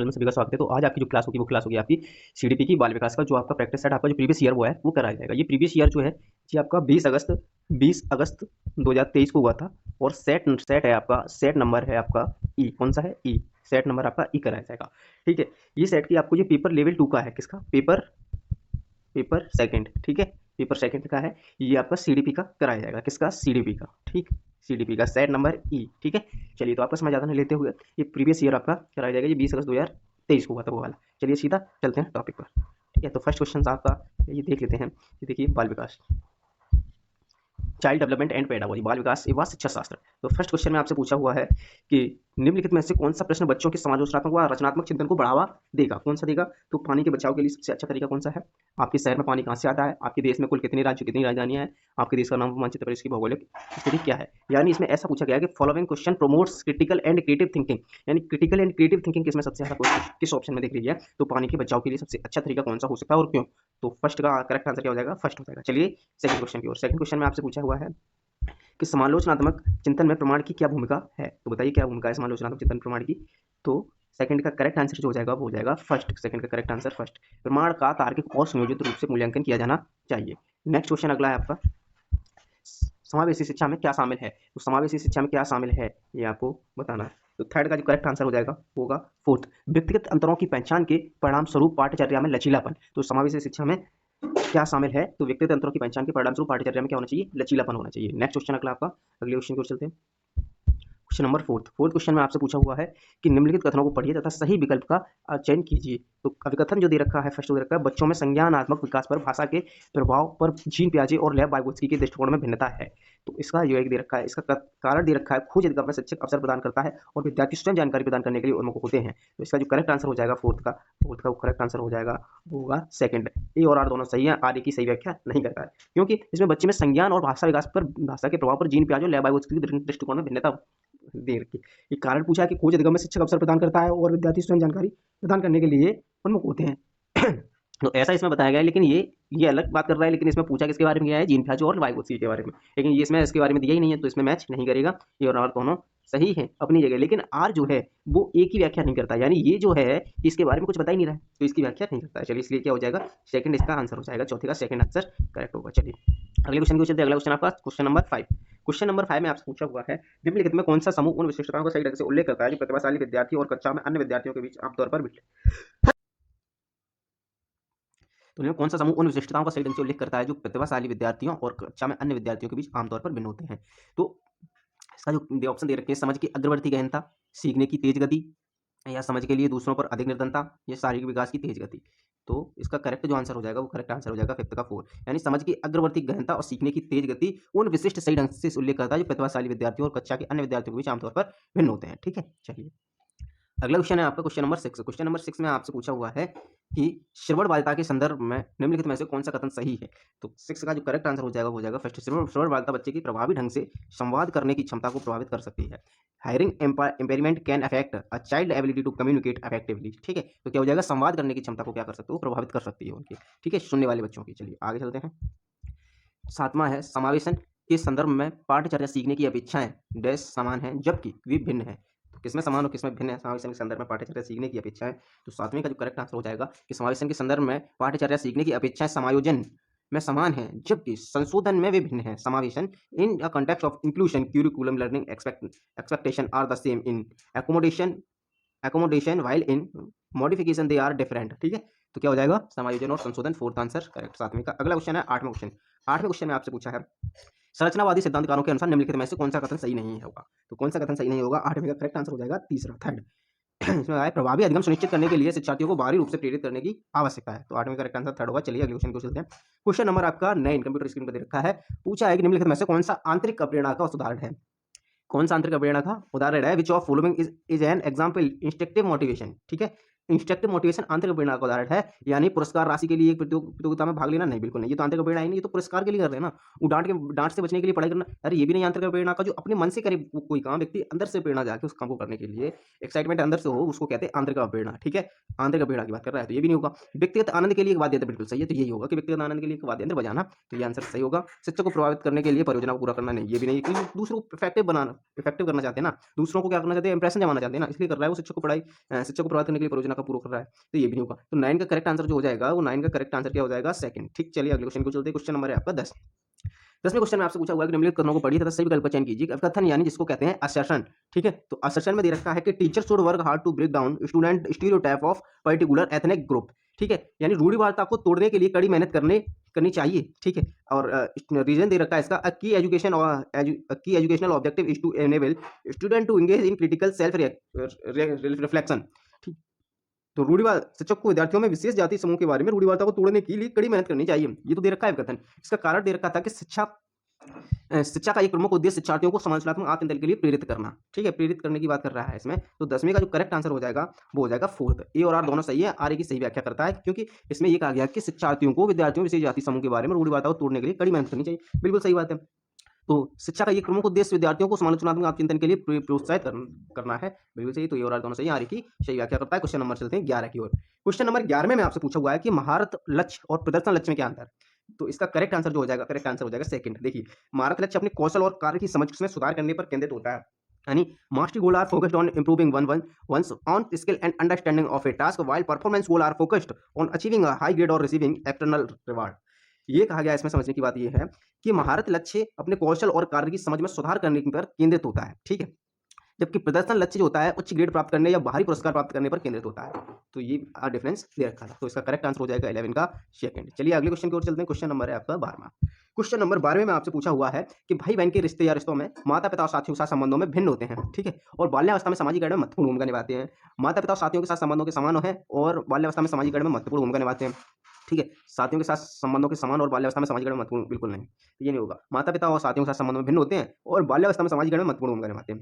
में सभी का स्वागत है। तो आज आपकी जो क्लास होगी वो क्लास होगी आपकी सीडीपी की बाल विकास का जो आपका प्रैक्टिस सेट आपका जो प्रीवियस ईयर वो है वो कराया जाएगा। ये प्रीवियस ईयर जो है ये आपका 20 अगस्त 2023 को हुआ था और सेट सेट है आपका, सेट नंबर है आपका ई। कौन सा है? ई। सेट नंबर आपका ई कराया जाएगा। ठीक है, ये सेट की आपको ये पेपर लेवल 2 का है। किसका? Paper second. ठीक है, पेपर सेकंड का है, ये आपका सीडीपी का कराया जाएगा। किसका? सीडीपी का। ठीक, सीडीपी का सेट नंबर ई। ठीक है, चलिए तो आपका समय ज़्यादा नहीं लेते हुए ये प्रीवियस ईयर आपका कराया जाएगा। ये 20 अगस्त 2023 को हुआ था वो वाला। चलिए सीधा चलते हैं टॉपिक पर। ठीक है, तो फर्स्ट क्वेश्चन आपका ये देख लेते हैं। ये देखिए, बाल विकास, चाइल्ड डेवलपमेंट एंड पेडागोजी, बाल विकास एवं शिक्षा शास्त्र। तो फर्स्ट क्वेश्चन में आपसे पूछा हुआ है कि निम्नलिखित में से कौन सा प्रश्न बच्चों के समालोचनात्मक व रचनात्मक चिंतन को बढ़ावा देगा? कौन सा देगा? तो पानी के बचाव के लिए सबसे अच्छा तरीका कौन सा है? आपके शहर में पानी कहाँ से आता है? आपके देश में कुल कितने राज्य, कितनी राजधानियां हैं? आपके देश का नाम मानचित्र पर इसकी भौगोलिक स्थिति क्या है? यानी इसमें ऐसा पूछा गया है कि following question promotes critical and creative thinking, यानी क्रिटिकल एंड क्रिएटिव थिंकिंग किसमें सबसे ज्यादा, किस ऑप्शन में देख लीजिए। तो पानी के बचाव के लिए सबसे अच्छा तरीका कौन सा हो सकता है और क्यों? तो फर्स्ट का करेक्ट आंसर क्या हो जाएगा? फर्स्ट हो जाएगा। चलिए सेकंड क्वेश्चन की ओर। सेकंड क्वेश्चन में आपसे पूछा हुआ है कि समालोचनात्मक चिंतन में प्रमाण की क्या भूमिका है? तो बताइए क्या भूमिका है समालोचनात्मक चिंतन प्रमाण की? तो सेकंड का करेक्ट आंसर जो हो जाएगा वो हो जाएगा फर्स्ट। सेकंड का करेक्ट आंसर फर्स्ट। प्रमाण का तार्किक और सुनियोजित रूप से मूल्यांकन किया जाना चाहिए। नेक्स्ट क्वेश्चन अगला है आपका, समावेशी शिक्षा में क्या शामिल है? तो समावेशी शिक्षा में क्या शामिल है ये आपको बताना है। तो थर्ड का जो करेक्ट आंसर हो जाएगा वो होगा फोर्थ। व्यक्तिगत अंतरों की पहचान के परिणाम स्वरूप पाठ्यचर्या में लचीलापन। तो समावेशी शिक्षा में क्या शामिल है? तो व्यक्तिगत अंतरों की पहचान के परिणाम स्वरूप पाठ्यचर्या में क्या होना चाहिए? लचीलापन होना चाहिए। नेक्स्ट क्वेश्चन अगला आपका, अगले क्वेश्चन की ओर चलते हैं। क्वेश्चन नंबर फोर्थ क्वेश्चन में आपसे पूछा हुआ है कि निम्नलिखित कथनों को पढ़िए तथा सही विकल्प का चयन कीजिए। तो अभिकथन जो दे रखा है, फर्स्ट दे रखा है, बच्चों में संज्ञानात्मक विकास पर भाषा के प्रभाव पर जीन पियाजे और लेव वाइगोत्स्की के दृष्टिकोण में भिन्नता है। तो इसका जो एक दे रखा है, इसका कारण दे रखा है, खोज अधिगम में शिक्षक अवसर प्रदान करता है और विद्यार्थी स्वयं जानकारी प्रदान करने के लिए उन्मुख होते हैं। तो इसका जो करेक्ट आंसर हो जाएगा फोर्थ का करेक्ट आंसर हो जाएगा वो होगा सेकंड। ए और आर दोनों सही है, आर की सही व्याख्या नहीं करता है क्योंकि इसमें बच्चे में संज्ञान और भाषा विकास पर, भाषा के प्रभाव पर जीन पियाजे और लेव वाइगोत्स्की के दृष्टिकोण में भिन्नता दे रखी। एक कारण पूछा है कि खोज अधिगम में शिक्षक अवसर प्रदान करता है और विद्यार्थी स्वयं जानकारी प्रदान करने के लिए उन्मुख होते हैं। तो ऐसा इसमें बताया गया है, लेकिन ये अलग बात कर रहा है, लेकिन इसमें पूछा किसके बारे में गया है? जीन पियाजे और वाइगोत्स्की के बारे में, लेकिन ये इसमें इसके बारे में दिया ही नहीं है, तो इसमें मैच नहीं करेगा। ये और आर दोनों सही है अपनी जगह, लेकिन आर जो है वो एक ही व्याख्या नहीं करता, यानी ये जो है इसके बारे में कुछ बता ही नहीं रहा है, तो इसकी व्याख्या नहीं करता है। चलिए इसलिए क्या हो जाएगा? सेकंड इसका आंसर हो जाएगा। चौथे का सेकंड आंसर करेक्ट होगा। चलिए अगले क्वेश्चन की चलते हैं। अगला क्वेश्चन आपका क्वेश्चन नंबर 5। क्वेश्चन नंबर 5 में आपसे पूछा हुआ है निम्नलिखित में कौन सा समूह उन विशिष्टताओं का सही ढंग से उल्लेख करता है जो प्रतिभाशाली विद्यार्थी और कक्षा में अन्य विद्यार्थियों के बीच आमतौर पर तो कौन सा समूह उन विशिष्टताओं का सही ढंग से उल्लेख करता है जो प्रतिभाशाली विद्यार्थियों और कक्षा में अन्य विद्यार्थियों के बीच आमतौर पर भिन्न होते हैं? तो इसका जो ऑप्शन दे रखे हैं, समझ की अग्रवर्ती गहनता, सीखने की तेज गति, या समझ के लिए दूसरों पर अधिक निर्धनता, या शारीरिक विकास की तेज गति। तो इसका करेक्ट जो आंसर हो जाएगा वो करेक्ट आंसर हो जाएगा फिफ्थ का 4, यानी समझ की अग्रवर्ती गहनता और सीखने की तेज गति उन विशिष्ट सही ढंग से उल्लेख करता है जो प्रतिभाशाली विद्यार्थियों और कक्षा के अन्य विद्यार्थियों के बीच आमतौर पर भिन्न होते हैं। ठीक है, चलिए अगला क्वेश्चन है आपका क्वेश्चन नंबर 6। क्वेश्चन नंबर 6 में आपसे पूछा हुआ है कि श्रवण बालिका के संदर्भ में निम्नलिखित में से कौन सा कथन सही है? तो 6 का जो करेक्ट आंसर हो जाएगा वो हो जाएगा फर्स्ट। श्रवण बालिका बच्चे की प्रभावी ढंग से संवाद करने की क्षमता को प्रभावित कर सकती है। Hearing impairment can affect a child ability to communicate effectively. ठीक है, तो क्या हो जाएगा? संवाद करने की क्षमता को क्या कर सकते हो? प्रभावित कर सकती है उनकी। ठीक है, सुनने वाले बच्चों की। चलिए आगे चलते हैं। 7वां है समावेशन के संदर्भ में पाठचर्या सीखने की अपेक्षाएं डैश समान है जबकि वे भिन्न है। तो किसमें समान और किसमें भिन्न है समावेशन के संदर्भ में पाठचर्या सीखने की अपेक्षाएं? तो 7वें का जो करेक्ट आंसर हो जाएगा कि समावेशन के संदर्भ में पाठचर्या सीखने की अपेक्षाएं समायोजन में समान है जबकि संशोधन में वे भिन्न है। समावेशन in a context of inclusion curriculum learning expectation are the same in accommodation while in modification they are different। ठीक है, तो क्या हो जाएगा? समायोजन और संशोधन, फोर्थ आंसर करेक्ट 7वें का। अगला क्वेश्चन है 8वां क्वेश्चन। 8वें क्वेश्चन में आपसे पूछा है संरचनावादी सिद्धांतकारों के अनुसार निम्नलिखित में से कौन सा कथन सही नहीं होगा? तो कौन सा कथन सही नहीं होगा? 8वें का करेक्ट आंसर हो जाएगा तीसरा, थर्ड। इसमें आया प्रभावी अधिगम सुनिश्चित करने के लिए शिक्षार्थियों को बाहरी रूप से प्रेरित करने की आवश्यकता है। तो 8वें का करेक्ट आंसर थर्ड होगा। चलिए अगले क्वेश्चन को चलते हैं। क्वेश्चन नंबर आपका 9 कंप्यूटर स्क्रीन पर दे रखा है। पूछा है कि निम्नलिखित में से कौन सा आंतरिक प्रेरणा का उदाहरण है? कौन सा आंतरिक प्रेरणा का उदाहरण है? Which of following is an example instructive motivation. ठीक है, इंस्ट्रक्टिव मोटिवेशन आंतरिक प्रेरणा का उदाहरण है, यानी पुरस्कार राशि के लिए एक प्रतियोगिता में भाग लेना? नहीं, बिल्कुल नहीं, ये तो आंतरिक प्रेरणा ही नहीं, ये तो पुरस्कार के लिए कर रहे हैं ना। वो डांट से बचने के लिए पढ़ाई करना, अरे ये भी नहीं आंतरिक प्रेरणा का। जो अपने मन से करे कोई काम, व्यक्ति अंदर से प्रेरणा जाके उस काम को करने के लिए एक्साइटमेंट अंदर से हो, उसको कहते हैं आंतरिक प्रेरणा। ठीक है, आंतरिक प्रेरणा की बात कर रहा है, तो ये भी नहीं होगा। व्यक्तिगत आनंद के लिए एक वाद्य यंत्र, बिल्कुल सही है, तो यही होगा कि व्यक्तिगत आनंद के लिए एक वाद्य यंत्र बजाना, तो ये आंसर सही होगा। शिक्षक को प्रभावित करने के लिए परियोजना को पूरा करना, नहीं, ये भी नहीं, क्योंकि दूसरों को इफेक्टिव करना चाहते हैं ना, दूसरों को क्या करना चाहते हैं? इंप्रेशन जमाना चाहते हैं ना, इसलिए कर रहा है वो शिक्षक को प्रभावित करने के लिए परियोजना का पूरा कर रहा है, तो ये भी नहीं होगा। तो 9 का करेक्ट आंसर जो हो जाएगा, वो 9 का करेक्ट आंसर क्या हो जाएगा? सेकंड। ठीक, चलिए अगले क्वेश्चन को चलते हैं। क्वेश्चन नंबर है आपका 10। 10वें क्वेश्चन में आपसे पूछा हुआ है कि निम्नलिखित कथनों को पढ़िए तथा सही विकल्प का चयन कीजिए। अब कथन यानी जिसको कहते हैं असर्शन, ठीक है। तो असर्शन में दे रखा है कि teacher should work hard to break down student stereotype of particular ethnic group, ठीक है। यानी रूढ़िवादिता को तोड़ने के लिए कड़ी मेहनत करनी चाहिए, ठीक है। और रीजन दे रखा है इसका, की educational objective is to enable student to engage in critical self reflection. ठीक, तो रूढ़िवाद शिक्षक को विद्यार्थियों में विशेष जाति समूह के बारे में रूढ़िवादिता को तोड़ने के लिए कड़ी मेहनत करनी चाहिए। ये तो दे रखा है कथन। इसका कारण दे रखा था कि शिक्षा का एक प्रमुख उद्देश्य शिक्षार्थियों को समालोचनात्मक आत्मचिंतन के लिए प्रेरित करना, ठीक है। प्रेरित करने की बात कर रहा है इसमें। तो 10वें का जो करेक्ट आंसर हो जाएगा वो हो जाएगा फोर्थ। ए और आर दोनों सही है। आर ए की सही व्याख्या करता है, क्योंकि इसमें ये कहा गया कि शिक्षार्थियों को विद्यार्थियों विशेष जाति समूह के बारे में रूढ़िवादिता को तोड़ने के लिए कड़ी मेहनत करनी चाहिए। बिल्कुल सही बात है। तो शिक्षा का एक प्रमुख उद्देश्य विद्यार्थियों को समालोचनात्मक आत्मचिंतन के लिए प्रोत्साहित करना है। बिल्कुल सही। तो ये और आर दोनों सही, आर की सही व्याख्या करता है। क्वेश्चन नंबर चलते हैं 11 की ओर। क्वेश्चन नंबर 11 में आपसे पूछा हुआ है कि महारत लक्ष्य और प्रदर्शन लक्ष्य में क्या अंतर है। तो इसका करेक्ट आंसर जो हो जाएगा, करेक्ट आंसर हो जाएगा सेकंड। देखिए, महारत लक्ष्य अपने कौशल और कार्य की समझ में सुधार करने पर केंद्रित होता है। यानी mastery goal are focused on improving one's own skill and understanding of a task, while performance goal are focused on achieving a high grade or receiving external reward। ये कहा गया, इसमें समझने की बात ये है कि महारत लक्ष्य अपने कौशल और कार्य की समझ में सुधार करने पर केंद्रित होता है, ठीक है। जबकि प्रदर्शन लक्ष्य जो होता है उच्च ग्रेड प्राप्त करने या बाहरी पुरस्कार प्राप्त करने पर केंद्रित होता है। तो ये डिफरेंस दे रखा था। तो इसका करेक्ट आंसर हो जाएगा 11 का सेकंड। चलिए अगले क्वेश्चन की ओर चलते हैं। क्वेश्चन नंबर है आपका 12वां। क्वेश्चन नंबर 12वें में आपसे पूछा हुआ है कि भाई बहन के रिश्ते या रिश्तों में माता पिता और साथियों के साथ संबंधों में भिन्न होते हैं, ठीक है। और बाल्यावस्था में सामाजिक गण में महत्वपूर्ण भूमिका निभाते हैं। माता पिता और साथियों के साथ संबंधों के समान है और बाल्यावस्था में सामाजिक गण में महत्वपूर्ण भूमिका निभाते हैं, ठीक है। साथियों के साथ संबंधों के समान और बाल्यावस्था में सामाजिक गण में महत्वपूर्ण, बिल्कुल नहीं, ये नहीं होगा। माता पिता और साथियों के साथ संबंधों में भिन्न होते हैं और बाल्यावस्था में सामाजिक गण में महत्वपूर्ण भूमिका निभाते हैं,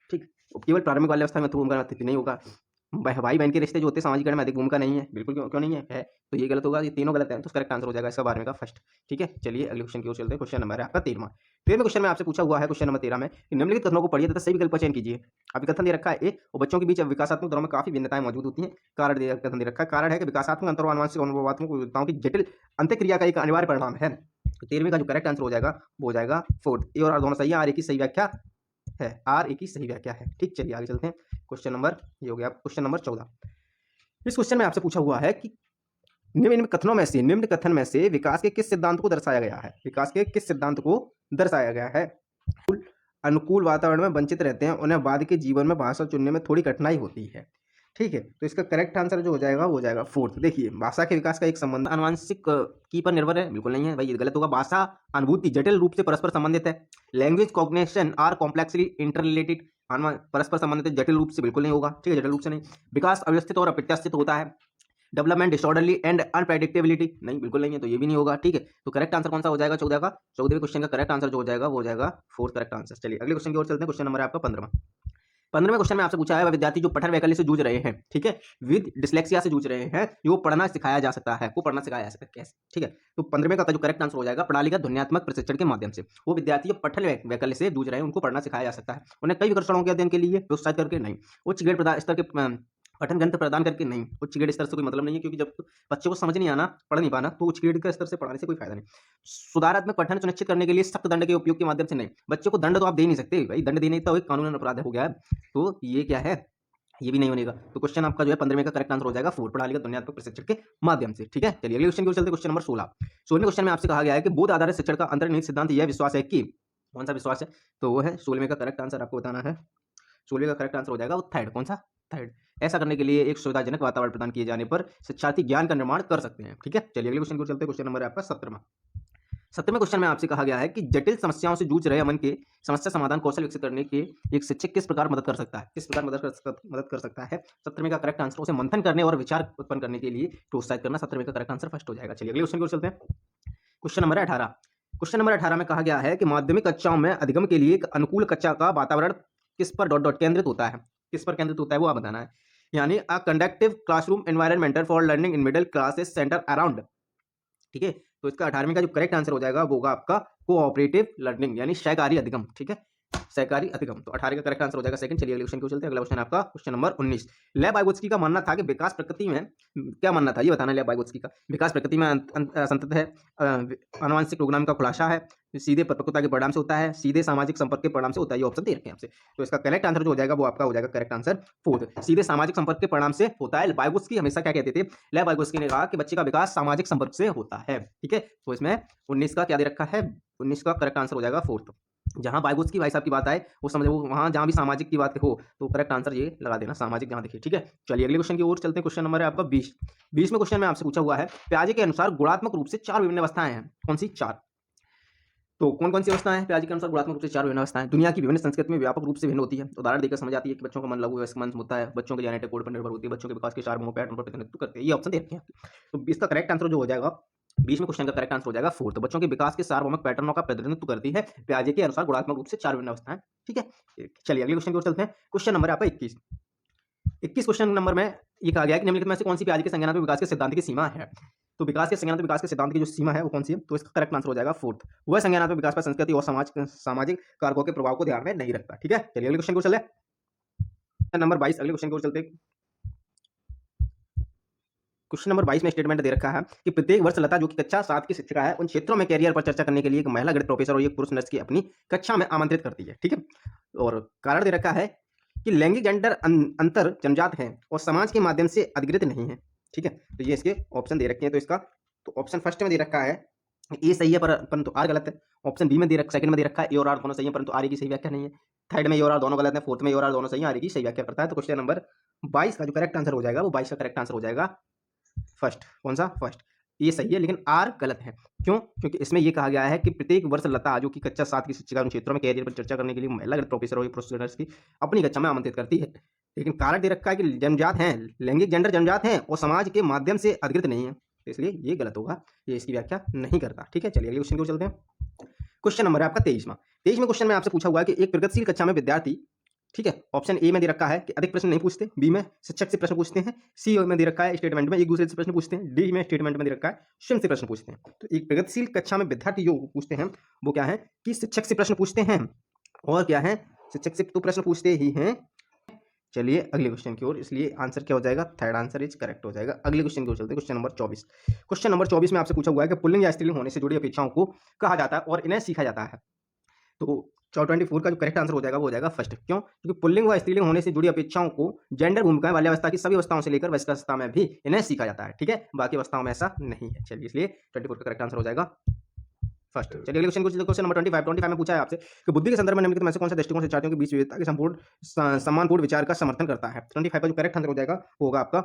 ठीक। केवल प्रारंभिक बाल्यावस्था में महत्वपूर्ण भूमिका नहीं होगा। भाई बहन के रिश्ते जो होते हैं सामाजिक गण में अधिक भूमिका नहीं है, बिल्कुल क्यों नहीं है, तो ये गलत होगा। ये तीनों गलत है, तो करेक्ट आंसर हो जाएगा इसका 12वें का फर्स्ट, ठीक है। चलिए अगले क्वेश्चन की ओर चलते हैं। क्वेश्चन नंबर है आपका 13वां। 13वें क्वेश्चन में आपसे पूछा हुआ है, क्वेश्चन नंबर 13 में, निम्नलिखित कथनों को पढ़िए तथा सही विकल्प का चयन कीजिए। अभी कथन दे रखा है ए, और बच्चों के बीच विकासात्मक दौरों में काफी भिन्नताएं मौजूद होती हैं। कथन दे रखा है, कारण है कि विकासात्मक अंतर आनुवंशिक और अनुवादात्मक विविधताओं की जटिल अंत्यक्रिया का एक अनिवार्य परिणाम है। तो 13वें का जो करेक्ट आंसर हो जाएगा वो हो जाएगा फोर्थ। ए और आर दोनों सही है। आर की सही व्याख्या है, आर ए की सही व्याख्या है, ठीक। चलिए आगे चलते हैं। क्वेश्चन नंबर ये हो गया क्वेश्चन नंबर 14। इस क्वेश्चन में आपसे पूछा हुआ है कि निम्न कथन में से विकास के किस सिद्धांत को दर्शाया गया है। विकास के किस सिद्धांत को दर्शाया गया है। अनुकूल वातावरण में वंचित रहते हैं, उन्हें बाद के जीवन में भाषा चुनने में थोड़ी कठिनाई होती है, ठीक है। तो इसका करेक्ट आंसर जो हो जाएगा वो हो जाएगा फोर्थ। देखिए, भाषा के विकास का एक संबंध आनुवंशिक की पर निर्भर है, बिल्कुल नहीं है भाई, ये गलत होगा। भाषा अनुभूति जटिल रूप से परस्पर संबंधित है। Language cognition are complexly interrelated, परस्पर संबंधित है, जटिल रूप से बिल्कुल नहीं होगा, ठीक है, जटिल रूप से नहीं। विकास अव्यवस्थित और अप्रत्याशित होता है। डेवलपमेंट डिसऑर्डरली एंड अनप्रेडिक्टेबिलिटी, नहीं, बिल्कुल नहीं है, तो ये भी नहीं होगा, ठीक है। तो करेक्ट आंसर कौन सा हो जाएगा 14 का? 14वें क्वेश्चन का करेक्ट आंसर जो हो जाएगा वो हो जाएगा फोर्थ करेक्ट आंसर। चलिए अगले क्वेश्चन की ओर चलते हैं। क्वेश्चन नंबर है आपका 15वां। 15वें क्वेश्चन में आपसे पूछा है, विद्यार्थी जो पठन वैकल्य से जूझ रहे हैं, ठीक है, विद डिस्लेक्सिया से जूझ रहे हैं, जो पढ़ना सिखाया जा सकता है, को पढ़ना सिखाया जा सकता है कैसे, ठीक है। तो 15वें का जो करेक्ट आंसर हो जाएगा प्रणालीगत ध्वन्यात्मक प्रशिक्षण के माध्यम से। वो विद्यार्थी जो पठन वैकल्य से जूझ रहे हैं उनको पढ़ना सिखाया जा सकता है, उन्हें कई विकर्षणों के अध्ययन के लिए प्रोत्साहित करके नहीं, उच्च ग्रेड स्तर के पठन ग्रंथ प्रदान करके नहीं। उच्च ग्रेड स्तर से कोई मतलब नहीं है, क्योंकि जब बच्चों को समझ नहीं आना, पढ़ नहीं पाना, तो उच्च ग्रेड के स्तर से पढ़ाने से कोई फायदा नहीं। सुधारात्मक पठन सुनिश्चित करने के लिए सख्त दंड के उपयोग के माध्यम से नहीं। बच्चों को दंड तो आप दे नहीं सकते भाई, दंड देने तो एक कानूनी अपराध हो गया है, तो ये क्या है, ये भी नहीं बनेगा। तो क्वेश्चन आपका जो है 15वें का करेक्ट आंसर हो जाएगा फोर, प्रणालीगत ध्वन्यात्मक प्रशिक्षण के माध्यम से, ठीक है। चलिए अगले क्वेश्चन की ओर चलते हैं। Question number 16। 16वें क्वेश्चन में आपसे कहा गया है कि बोध आधारित शिक्षण का अंतर्निहित सिद्धांत यह विश्वास है कि, कौन सा विश्वास है, तो वो है 16वें का करेक्ट आंसर आपको बताना है। 16वें का करेक्ट आंसर हो जाएगा वो थर्ड। कौन सा? थर्ड। ऐसा करने के लिए एक सुविधाजनक वातावरण प्रदान किए जाने पर शिक्षार्थी ज्ञान का निर्माण कर सकते हैं, ठीक है। चलिए अगले क्वेश्चन को चलते हैं। क्वेश्चन नंबर है आपका 17वां। 17वें क्वेश्चन में आपसे कहा गया है कि जटिल समस्याओं से जूझ रहे अमन के समस्या समाधान कौशल विकसित करने के एक शिक्षक किस प्रकार मदद कर सकता है, किस प्रकार मदद कर सकता है। 17वें का करेक्ट आंसर उसे मंथन करने और विचार उत्पन्न करने के लिए प्रोत्साहित करना। 17वें का करेक्ट आंसर फर्स्ट हो जाएगा। चलिए अगले क्वेश्चन की ओर चलते हैं। Question number 18। क्वेश्चन नंबर 18 में कहा गया है कि माध्यमिक कक्षाओं में अधिगम के लिए एक अनुकूल कक्षा का वातावरण किस पर केंद्रित होता है, किस पर केंद्रित होता है वो आप बताना है। यानी a conductive classroom environment for learning in middle classes centre around, ठीक है। तो इसका 18वें का जो करेक्ट आंसर हो जाएगा वो होगा आपका कोऑपरेटिव लर्निंग, यानी सहकारी अधिगम, ठीक है। सहकारी अधिगम। तो 18 का करेक्ट आंसर हो जाएगा सेकंड। चलिए अगले क्वेश्चन को चलते हैं। अगला क्वेश्चन आपका क्वेश्चन नंबर 19। लेव वाइगोत्स्की का मानना था कि विकास प्रकृति में क्या मानना था, ये बताना है लेव वाइगोत्स्की का। विकास प्रकृति में असंतत है, आनुवंशिक प्रोग्राम का खुलासा है, सीधे परिपक्वता के परिणाम से होता है, सीधे सामाजिक संपर्क के परिणाम से होता है। ये ऑप्शन दे रखे हैं आपसे। तो इसका करेक्ट आंसर जो हो जाएगा वो आपका हो जाएगा करेक्ट आंसर फोर्थ, सीधे सामाजिक संपर्क के परिणाम से होता है। वाइगोत्स्की हमेशा क्या कहते थे, लेव वाइगोत्स्की ने कहा कि बच्चे का विकास सामाजिक संपर्क से होता है। ठीक है, तो इसमें 19 का क्या दे रखा है, 19 का करेक्ट आंसर हो जाएगा फोर्थ। जहां वाइगोत्स्की भाई साहब की बात आए वो समझो, वहां जहां भी सामाजिक की बात हो तो करेक्ट आंसर ये लगा देना, सामाजिक जहां देखिए। ठीक है, चलिए अगले क्वेश्चन की ओर चलते हैं। क्वेश्चन नंबर है आपका 20। 20वें क्वेश्चन में आपसे पूछा हुआ है, प्याजे के अनुसार गुणात्मक रूप से 4 विभिन्न अवस्थाएं हैं। कौन सी 4? तो कौन कौन सी अवस्थाएं हैं प्याजे के अनुसार गुणात्मक रूप से 4 विभिन्न अवस्थाएं दुनिया की विभिन्न संस्कृति में व्यापक रूप से भिन्न होती है। उदाहरण देकर समझ आती है कि बच्चों का मन लघु वयस्क मन होता है, बच्चों के जेनेटिक कोड पर निर्भर होती है, बच्चों के विकास के 4 गुणों पैटर्न पर प्रतिनिधित्व करते हैं। ये ऑप्शन दे रखे हैं। तो इसका करेक्ट आंसर जो हो जाएगा 20वें क्वेश्चन का करेक्ट आंसर हो जाएगा फोर्थ। बच्चों के विकास के सार्वभौमिक पैटर्नों का प्रतिनिधित्व करती है प्याजे के अनुसार गुणात्मक रूप से 4 विभिन्न अवस्थाएं। ठीक है, चलिए अगले क्वेश्चन की ओर चलते हैं। क्वेश्चन नंबर है आपका 21। 21 क्वेश्चन नंबर में ये कहा गया है कि निम्नलिखित में से कौन सी प्याजे के संज्ञानात्मक विकास के सिद्धांत की सीमा है। तो विकास के संज्ञानात्मक विकास के सिद्धांत की जो सीमा है वो कौन सी है, तो इसका करेक्ट आंसर हो जाएगा फोर्थ। वह संज्ञानात्मक विकास पर संस्कृति और सामाजिक कारकों के प्रभाव को ध्यान में नहीं रखता। ठीक है, चलिए अगले क्वेश्चन को चले नंबर 22। अगले क्वेश्चन की ओर चलते हैं। क्वेश्चन नंबर 22 में स्टेटमेंट दे रखा है कि प्रत्येक वर्ष लता जो कि कक्षा 7 की शिक्षिका है, उन क्षेत्रों में कैरियर पर चर्चा करने के लिए एक महिला गणित प्रोफेसर और एक पुरुष नर्स की अपनी कक्षा में आमंत्रित करती है। ठीक है, और कारण दे रखा है कि लैंगिक जेंडर अंतर जन्मजात है और समाज के माध्यम से अधिकृत नहीं है। ठीक है, तो ये इसके ऑप्शन दे रखे हैं। तो इसका तो ऑप्शन फर्स्ट में दे रखा है ए सही है परंतु आर गलत है। ऑप्शन बी में दे रखा, सेकंड में दे रखा है ए और आर दोनों सही है परंतु आर की सही व्याख्या नहीं है। थर्ड में ए और आर दोनों गलत है, फोर्थ में ए और आर दोनों सही है, आर की सही व्याख्या करता है। तो क्वेश्चन नंबर 22 का जो करेक्ट आंसर हो जाएगा वो 22 का करेक्ट आंसर हो जाएगा फर्स्ट। कौन सा? फर्स्ट। ये सही है लेकिन आर गलत है। क्यों? क्योंकि इसमें ये कहा गया है कि प्रत्येक वर्ष लता जो कि कक्षा 7 की शिक्षिका उन क्षेत्रों में कैरियर पर चर्चा करने के लिए महिला प्रोफेसर और प्रोफेसर्स की अपनी कक्षा में आमंत्रित करती है। लेकिन कारण दे रखा है कि जन्मजात हैं, लैंगिक जेंडर जन्मजात हैं और समाज के माध्यम से अधिकृत नहीं है, तो इसलिए ये गलत होगा, ये इसकी व्याख्या नहीं करता। ठीक है, चलिए अगले क्वेश्चन को चलते हैं। क्वेश्चन नंबर है आपका 23वां। 23वें क्वेश्चन में आपसे पूछा हुआ है कि एक प्रगतिशील कक्षा में विद्यार्थी, ठीक है, ऑप्शन ए में दे रखा है कि अधिक प्रश्न नहीं पूछते, बी में शिक्षक से प्रश्न पूछते हैं, सी में दे रखा है स्टेटमेंट में एक दूसरे से प्रश्न पूछते हैं, डी में स्टेटमेंट में दे रखा है स्वयं से प्रश्न पूछते हैं। तो एक प्रगतिशील कक्षा में विद्यार्थी जो पूछते हैं वो क्या है कि शिक्षक से प्रश्न पूछते हैं, और क्या है, शिक्षक से तो प्रश्न पूछते ही हैं। चलिए अगले क्वेश्चन की ओर, इसलिए आंसर क्या हो जाएगा, थर्ड आंसर इज करेक्ट हो जाएगा। अगले क्वेश्चन की ओर चलते हैं। Question number 24। क्वेश्चन नंबर 24 में आपसे पूछा हुआ है कि पुल्लिंग या स्त्रीलिंग होने से जुड़ी अपेक्षाओं को कहा जाता है और इन्हें सीखा जाता है। तो 24 का जो करेक्ट आंसर हो जाएगा वो हो जाएगा फर्स्ट। क्यों? क्योंकि पुल्लिंग व स्त्रीलिंग होने से जुड़ी अपेक्षाओं को जेंडर भूमिकाएं बाल्यावस्था की सभी अवस्थाओं से लेकर वयस्कावस्था में भी इन्हें सीखा जाता है। ठीक है, बाकी अवस्थाओं में ऐसा नहीं है। चलिए इसलिए 24 का करेक्ट आंसर हो जाएगा फर्स्ट। चलिए अगले क्वेश्चन को, क्वेश्चन नंबर 25 में पूछा है आपसे कि बुद्धि के संदर्भ में निम्नलिखित में से कौन सा दृष्टिकोण शिक्षार्थियों के बीच विविधता के संपूर्ण सम्मानपूर्ण विचार का समर्थन करता है। 25 का जो करेक्ट आंसर हो जाएगा वो होगा आपका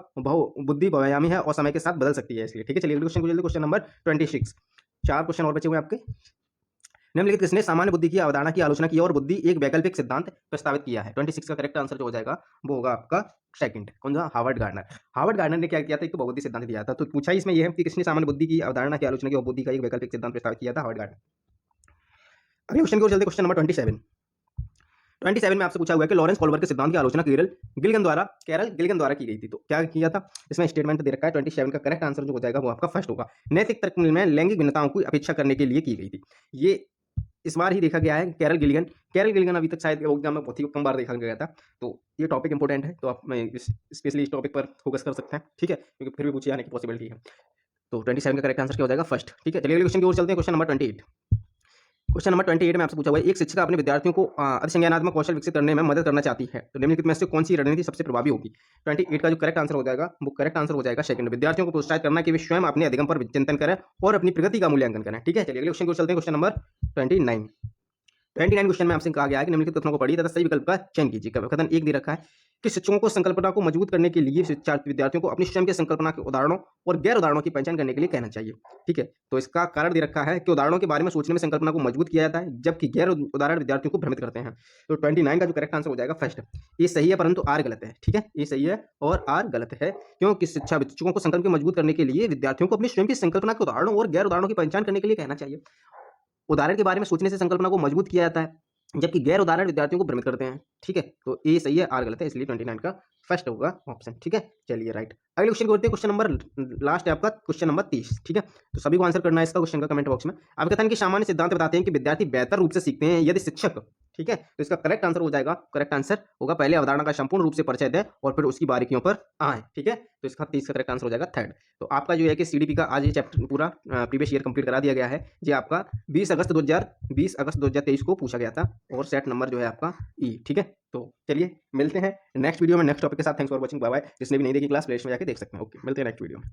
बुद्धि बहुआयामी है और समय के साथ बदल सकती है, इसलिए। ठीक है, चलिए अगले क्वेश्चन को जल्दी। Question number 26। 4 क्वेश्चन और बचे हुए आपके। निम्नलिखित किसने सामान्य बुद्धि की अवधारणा की आलोचना की और बुद्धि एक वैकल्पिक सिद्धांत प्रस्तावित किया है। 26 का करेक्ट आंसर जो हो जाएगा वो होगा आपका सेकंड। कौन सा? Harvard gardener. हार्वर्ड गार्डनर ने क्या किया था, एक तो बहुबुद्धि सिद्धांत दिया था। तो पूछा ही इसमें यह है कि किसने सामान्य बुद्धि की अवधारणा की आलोचना की और बुद्धि का एक वैकल्पिक सिद्धांत प्रस्तावित किया था, हार्वर्ड गार्डनर। अगले क्वेश्चन की ओर चलते हैं। क्वेश्चन नंबर 27 में आपसे पूछा हुआ है कि लॉरेंस कोल्बर के सिद्धांत की आलोचना कैरल गिल्लिगन द्वारा की गई थी। तो क्या किया था, इसमें स्टेटमेंट दे रखा है। 27 का करेक्ट आंसर जो हो जाएगा वो आपका फर्स्ट होगा। नैतिक तर्क में लैंगिक भिन्नताओं की अपेक्षा करने के लिए की गई थी। ये इस बार ही देखा गया है। कैरल गिलिगन अभी तक शायद एग्जाम में बहुत ही कम बार देखा गया था। तो ये टॉपिक इंपॉर्टेंट है, तो आप स्पेशली इस टॉपिक पर फोकस कर सकते हैं। ठीक है, क्योंकि फिर भी पूछे जाने की पॉसिबिलिटी है। तो 27 का करेक्ट आंसर क्या हो जाएगा फर्स्ट। ठीक है, चलिए अगले क्वेश्चन की ओर चलते हैं। Question number 28। क्वेश्चन नंबर 28 में आपसे पूछा हुआ है, एक शिक्षिका अपने विद्यार्थियों को अधिसंज्ञानात्मक कौशल विकसित करने में मदद करना चाहती है, तो निम्नलिखित में से कौन सी रणनीति सबसे प्रभावी होगी। 28 का जो करेक्ट आंसर हो जाएगा वो करेक्ट आंसर हो जाएगा सेकंड। विद्यार्थियों को प्रोत्साहित करना कि वे स्वयं अपने अधिगम पर चिंतन करें और अपनी प्रगति का मूल्यांकन करें। ठीक है, चलिए अगले क्वेश्चन की ओर चलते हैं। क्वेश्चन नंबर 29 क्वेश्चन में आपसे कहा गया है कि निम्नलिखित कथनों को पढ़िए तथा सही विकल्प का चयन कीजिए। कथन 1 दे रखा है कि शिक्षकों को संकल्पना को मजबूत करने के लिए विद्यार्थियों को अपनी स्वयं के संकल्पना के उदाहरणों और गैर उदाहरणों की पहचान करने के लिए कहना चाहिए। ठीक है, तो इसका कारण दे रखा है कि उदाहरणों के बारे में सोचने में संकल्पना को मजबूत किया जाता है, जबकि गैर उदाहरण विद्यार्थियों को भ्रमित करते हैं। तो 29 का जो करेक्ट आंसर हो जाएगा फर्स्ट। ये सही है परंतु आर गलत है। ठीक है, ये सही है और आर गलत है, क्योंकि शिक्षकों को संकल्प को मजबूत करने के लिए विद्यार्थियों को अपनी स्वयं की संकल्पना के उदाहरणों और गैर उदाहरणों की पहचान करने के लिए कहना चाहिए। उदाहरण के बारे में सोचने से संकल्पना को मजबूत किया जाता है, जबकि गैर उदाहरण विद्यार्थियों को भ्रमित करते हैं। ठीक है, तो ये सही है, आर गलत है, इसलिए 29 का फर्स्ट होगा ऑप्शन, ठीक है। चलिए राइट, अगले क्वेश्चन को करते हैं। क्वेश्चन नंबर लास्ट है आपका, क्वेश्चन नंबर 30, ठीक है। तो सभी को आंसर करना है इसका क्वेश्चन का कमेंट बॉक्स में। आप कथन के सामान्य सिद्धांत बताते हैं कि विद्यार्थी बेहतर रूप से सीखते हैं यदि शिक्षक, ठीक है। तो इसका करेक्ट आंसर हो जाएगा, करेक्ट आंसर होगा पहले अवधारणा का संपूर्ण रूप से परिचय दें और फिर उसकी बारीकियों पर आए, ठीक है। तो इसका 30 का करेक्ट आंसर हो जाएगा थर्ड। तो आपका जो है कि सीडीपी का आज ये चैप्टर पूरा प्रीवियस ईयर कंप्लीट करा दिया गया है। ये आपका 20 अगस्त 2023 को पूछा गया था और सेट नंबर जो है आपका ई, ठीक है। तो चलिए मिलते हैं नेक्स्ट वीडियो में नेक्स्ट टॉपिक के साथ। Thanks for watching, bye bye. जिसने भी नहीं देखी क्लास प्लेलिस्ट में जाके देख सकते हैं। ओके, मिलते हैं नेक्स्ट वीडियो में।